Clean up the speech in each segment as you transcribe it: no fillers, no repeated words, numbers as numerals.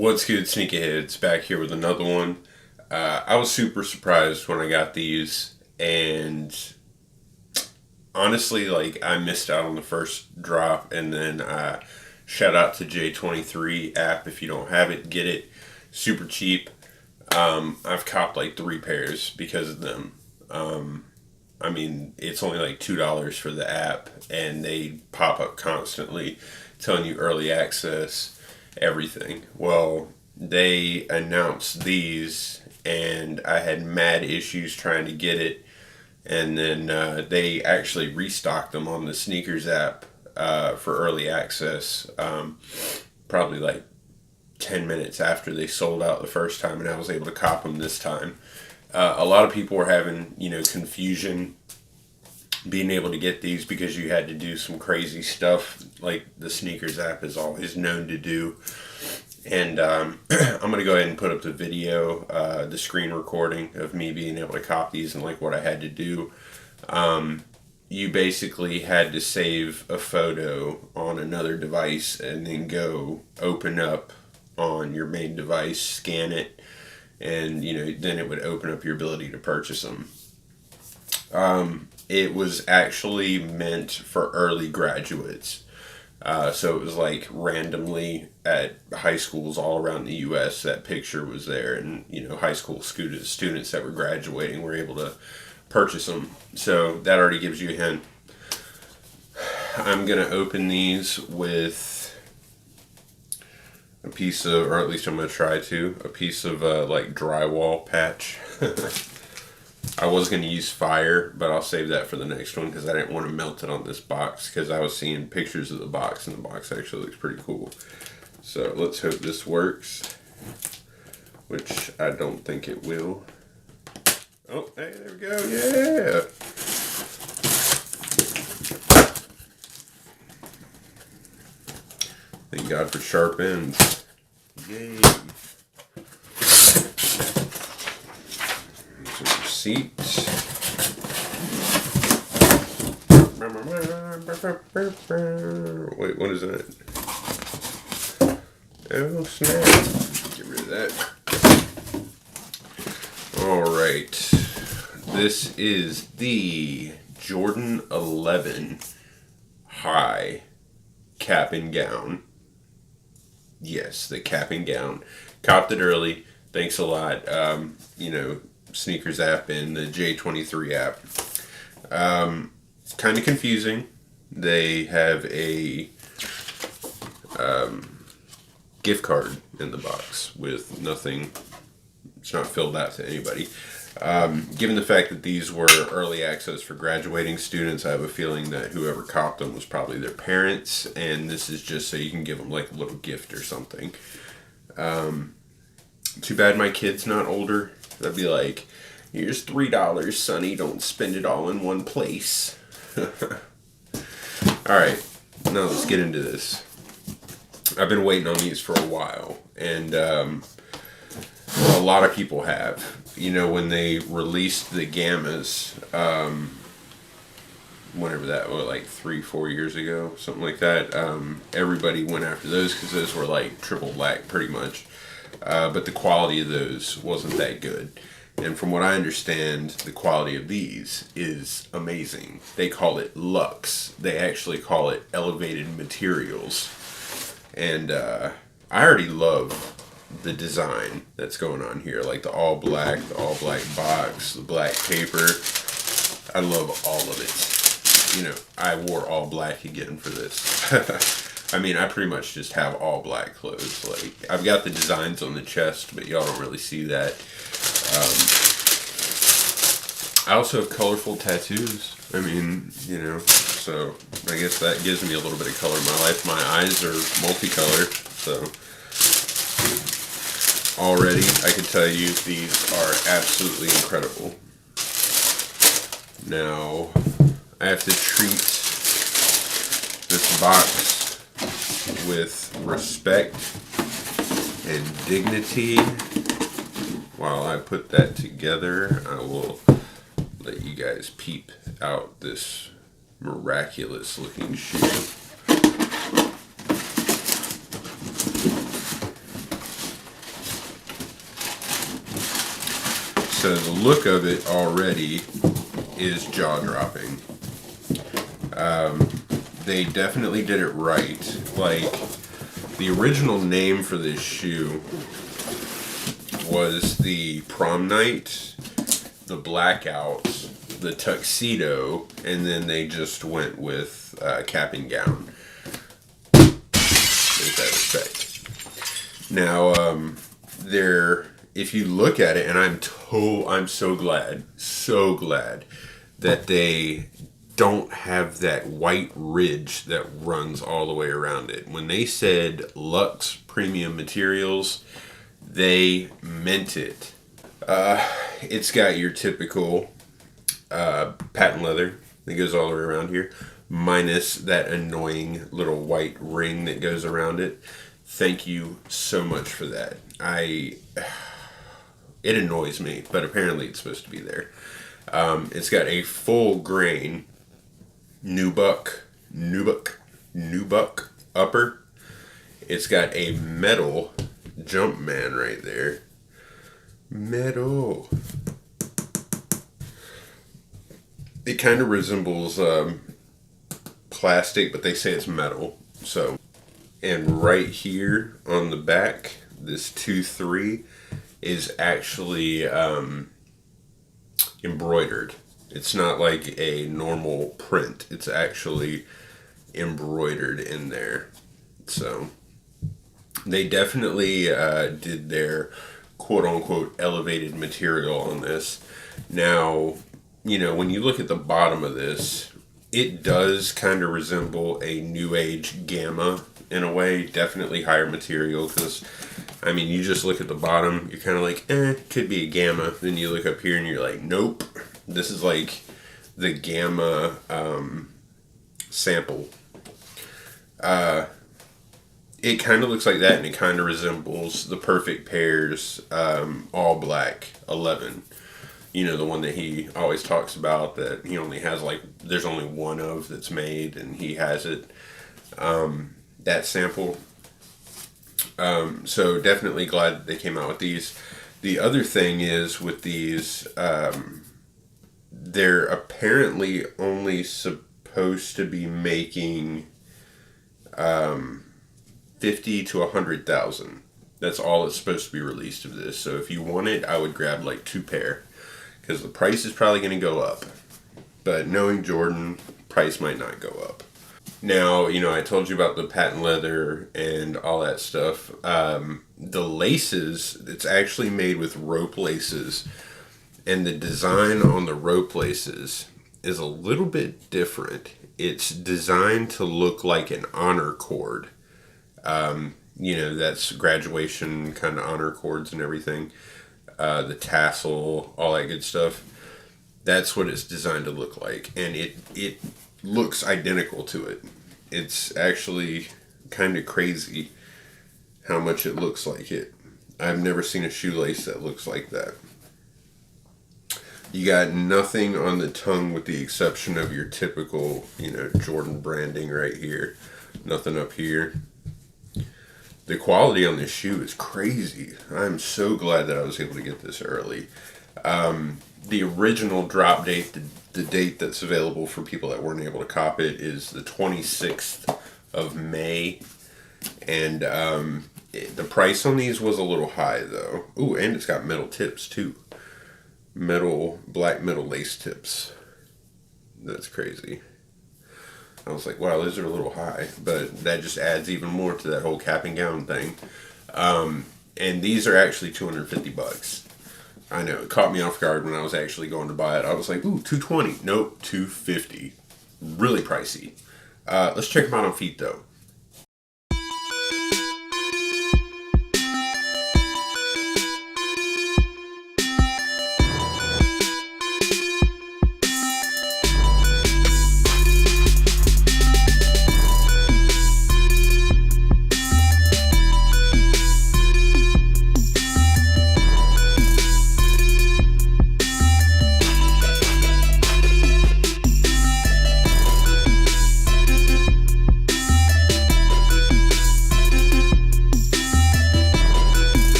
What's good, sneakerheads? Back here with another one. I was super surprised when I got these, and honestly, like, I missed out on the first drop, and then shout out to J23app. If you don't have it, get it. Super cheap. I've copped like 3 pairs because of them. I mean, it's only like $2 for the app, and they pop up constantly telling you early access, everything. Well, they announced these, and I had mad issues trying to get it, and then they actually restocked them on the Sneakers app for early access, probably like 10 minutes after they sold out the first time, and I was able to cop them this time. A lot of people were having, confusion being able to get these because you had to do some crazy stuff like the Sneakers app is always known to do. And I'm going to go ahead and put up the video, the screen recording of me being able to cop these and like what I had to do. You basically had to save a photo on another device and then go open up on your main device, scan it, and then it would open up your ability to purchase them. It was actually meant for early graduates. So it was like randomly at high schools all around the U.S. that picture was there, and high school students that were graduating were able to purchase them. So that already gives you a hint. I'm gonna open these with a piece of, or at least I'm gonna try to, a piece of like drywall patch. I was going to use fire, but I'll save that for the next one because I didn't want to melt it on this box, because I was seeing pictures of the box, and the box actually looks pretty cool. So let's hope this works, which I don't think it will. Oh, hey, there we go. Yeah! Thank God for sharp ends. Yay! Seat. Wait, what is that? Oh, snap. Get rid of that. Alright. This is the Jordan 11 High cap and gown. Yes, the cap and gown. Copped it early. Thanks a lot. Sneakers app and the J23 app. Kind of confusing. They have a gift card in the box with nothing. It's not filled out to anybody. Given the fact that these were early access for graduating students, I have a feeling that whoever copped them was probably their parents, and this is just so you can give them like a little gift or something. Too bad my kid's not older. That'd be like, here's $3, Sonny. Don't spend it all in one place. Alright, now let's get into this. I've been waiting on these for a while, and a lot of people have. When they released the Gammas, whenever that was, like 3-4 years ago, something like that, everybody went after those because those were like triple black pretty much. But the quality of those wasn't that good. And from what I understand, the quality of these is amazing. They call it Luxe. They actually call it elevated materials. And I already love the design that's going on here. Like the all black box, the black paper. I love all of it. I wore all black again for this. I mean, I pretty much just have all black clothes. Like, I've got the designs on the chest, but y'all don't really see that. I also have colorful tattoos. I mean, so I guess that gives me a little bit of color in my life. My eyes are multicolored, so already I can tell you these are absolutely incredible. Now, I have to treat this box with respect and dignity. While I put that together, I will let you guys peep out this miraculous looking shoe. So the look of it already is jaw-dropping. They definitely did it right. Like, the original name for this shoe was the Prom Night, the Blackout, the Tuxedo, and then they just went with Cap and Gown. With that respect. Now, if you look at it, and I'm so glad that they don't have that white ridge that runs all the way around it. When they said Luxe Premium Materials, they meant it. It's got your typical patent leather that goes all the way around here, minus that annoying little white ring that goes around it. Thank you so much for that. It annoys me, but apparently it's supposed to be there. It's got a full grain nubuck upper. It's got a metal Jumpman right there. Metal. It kind of resembles plastic, but they say it's metal. So, and right here on the back, this 2-3 is actually embroidered. It's not like a normal print. It's actually embroidered in there. So they definitely did their quote-unquote elevated material on this. Now, you know, when you look at the bottom of this, it does kind of resemble a New Age Gamma in a way. Definitely higher material, because, I mean, you just look at the bottom, you're kind of like, could be a Gamma. Then you look up here and you're like, nope. This is like the Gamma sample. It kind of looks like that, and it kind of resembles the Perfect Pairs all black 11. You know, the one that he always talks about, that he only has, like, there's only one of that's made, and he has it. That sample. So definitely glad that they came out with these. The other thing is with these, they're apparently only supposed to be making 50 to 100,000. That's all that's supposed to be released of this. So if you want it, I would grab like 2 pair, because the price is probably going to go up. But knowing Jordan, price might not go up. Now, you know, I told you about the patent leather and all that stuff. The laces, it's actually made with rope laces. And the design on the rope laces is a little bit different. It's designed to look like an honor cord. You know, that's graduation kind of honor cords and everything. The tassel, all that good stuff. That's what it's designed to look like. And it looks identical to it. It's actually kind of crazy how much it looks like it. I've never seen a shoelace that looks like that. You got nothing on the tongue with the exception of your typical, you know, Jordan branding right here. Nothing up here. The quality on this shoe is crazy. I'm so glad that I was able to get this early. The original drop date, the date that's available for people that weren't able to cop it, is the 26th of May. And the price on these was a little high, though. Ooh, and it's got metal tips, too. Black metal lace tips. That's crazy. I was like, wow, those are a little high. But that just adds even more to that whole cap and gown thing. And these are actually $250. I know, it caught me off guard when I was actually going to buy it. I was like, ooh, $220. Nope, $250. Really pricey. Let's check them out on feet, though.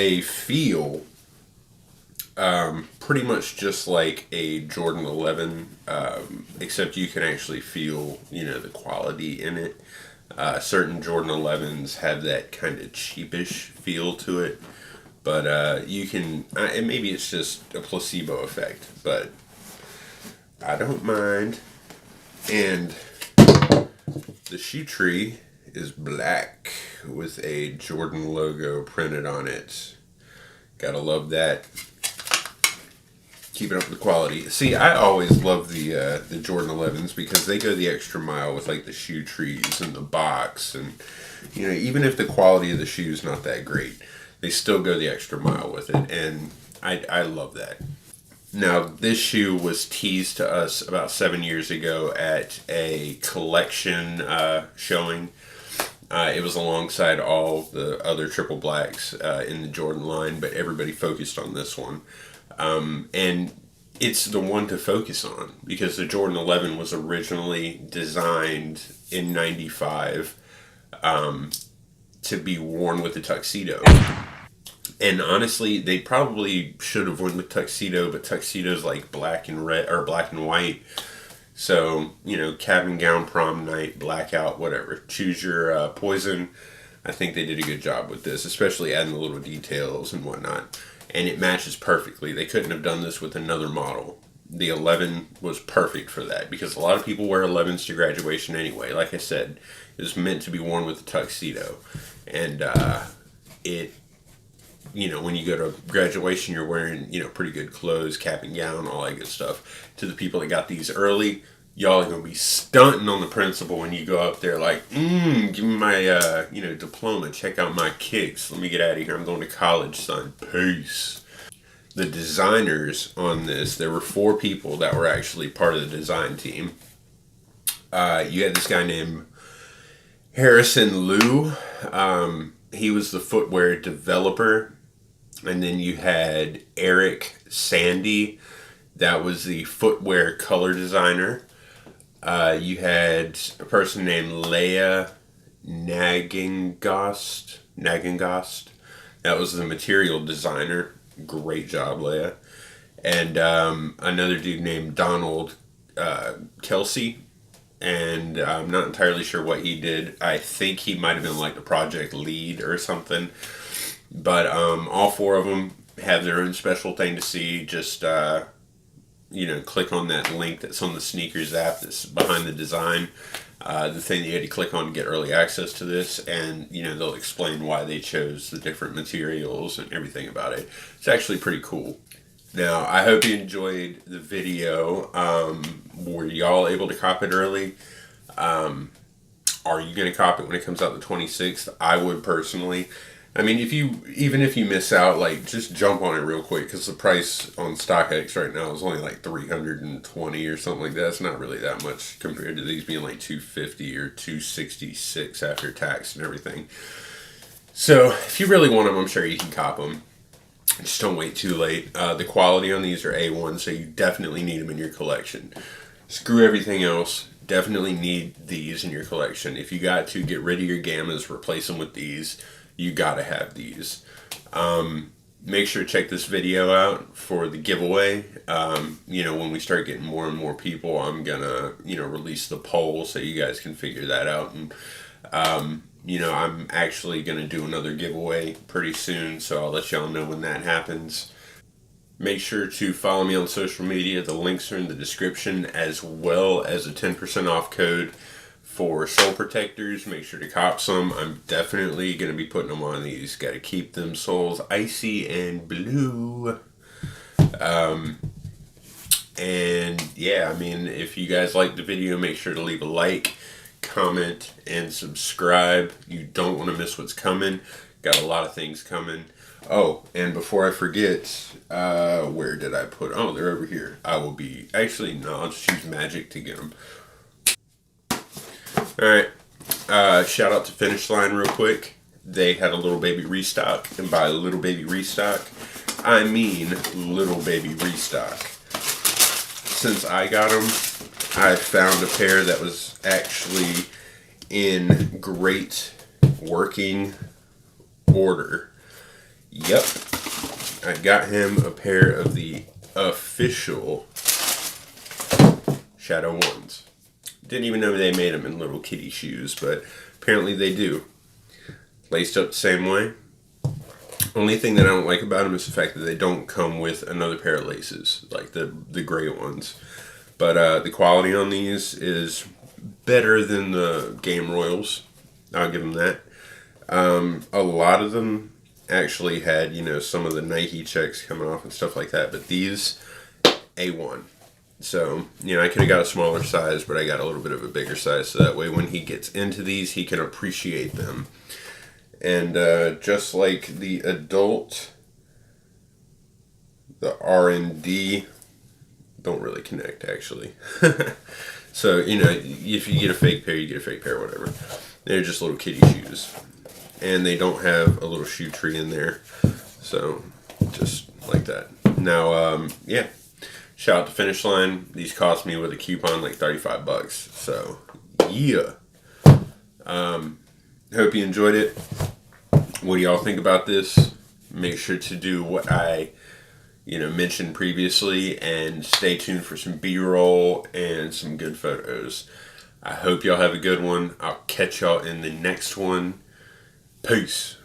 they feel pretty much just like a Jordan 11, except you can actually feel, the quality in it. Certain Jordan 11s have that kind of cheapish feel to it, but you can, and maybe it's just a placebo effect, but I don't mind. And the shoe tree is black with a Jordan logo printed on it. Gotta love that. Keeping up with the quality. See, I always love the Jordan 11s because they go the extra mile with like the shoe trees and the box, and even if the quality of the shoe is not that great, they still go the extra mile with it, and I love that. Now, this shoe was teased to us about 7 years ago at a collection showing. It was alongside all the other triple blacks in the Jordan line, but everybody focused on this one. And it's the one to focus on because the Jordan 11 was originally designed in '95 to be worn with a tuxedo. And honestly, they probably should have went with tuxedo, but tuxedo's like black and red or black and white. So, cabin gown, prom night, blackout, whatever. Choose your poison. I think they did a good job with this, especially adding the little details and whatnot. And it matches perfectly. They couldn't have done this with another model. The 11 was perfect for that because a lot of people wear 11s to graduation anyway. Like I said, it was meant to be worn with a tuxedo. And when you go to graduation, you're wearing, pretty good clothes, cap and gown, all that good stuff. To the people that got these early, y'all are going to be stunting on the principal when you go up there like, give me my, diploma. Check out my kicks. Let me get out of here. I'm going to college, son. Peace. The designers on this, there were 4 people that were actually part of the design team. You had this guy named Harrison Liu. He was the footwear developer. And then you had Eric Sandy. That was the footwear color designer. You had a person named Leia Nagengost. That was the material designer. Great job, Leia. And another dude named Donald Kelsey. And I'm not entirely sure what he did. I think he might have been like the project lead or something. But all 4 of them have their own special thing to see. Just, click on that link that's on the SNKRS app that's behind the design. The thing that you had to click on to get early access to this. And, they'll explain why they chose the different materials and everything about it. It's actually pretty cool. Now, I hope you enjoyed the video. Were y'all able to cop it early? Are you going to cop it when it comes out the 26th? I would personally. I mean, even if you miss out, like, just jump on it real quick because the price on StockX right now is only like $320 or something like that. It's not really that much compared to these being like $250 or $266 after tax and everything. So, if you really want them, I'm sure you can cop them. Just don't wait too late. The quality on these are A1, so you definitely need them in your collection. Screw everything else. Definitely need these in your collection. If you got to get rid of your Gammas, replace them with these. You gotta have these. Make sure to check this video out for the giveaway. When we start getting more and more people, I'm gonna, release the poll so you guys can figure that out. And, I'm actually gonna do another giveaway pretty soon, so I'll let y'all know when that happens. Make sure to follow me on social media. The links are in the description, as well as a 10% off code for sole protectors. Make sure to cop some. I'm definitely going to be putting them on these. Got to keep them soles icy and blue. And yeah, if you guys like the video, make sure to leave a like, comment, and subscribe. You don't want to miss what's coming. Got a lot of things coming. Oh, and before I forget, where did I put? Oh, they're over here. I'll just use magic to get them. Alright, shout out to Finish Line real quick. They had a little baby restock, and by little baby restock, I mean little baby restock. Since I got them, I found a pair that was actually in great working order. Yep. I got him a pair of the official Shadow 1s. Didn't even know they made them in little kitty shoes, but apparently they do. Laced up the same way. Only thing that I don't like about them is the fact that they don't come with another pair of laces, like the gray ones. But the quality on these is better than the Game Royals. I'll give them that. A lot of them actually had, some of the Nike checks coming off and stuff like that, but these, A1. So, I could have got a smaller size, but I got a little bit of a bigger size, so that way when he gets into these, he can appreciate them. And just like the adult, the R&D don't really connect, actually. So, if you get a fake pair, you get a fake pair, whatever. They're just little kitty shoes. And they don't have a little shoe tree in there. So, just like that. Now, yeah. Shout out to Finish Line. These cost me with a coupon like $35. So, yeah. Hope you enjoyed it. What do y'all think about this? Make sure to do what I, mentioned previously, and stay tuned for some B-roll and some good photos. I hope y'all have a good one. I'll catch y'all in the next one. Peace.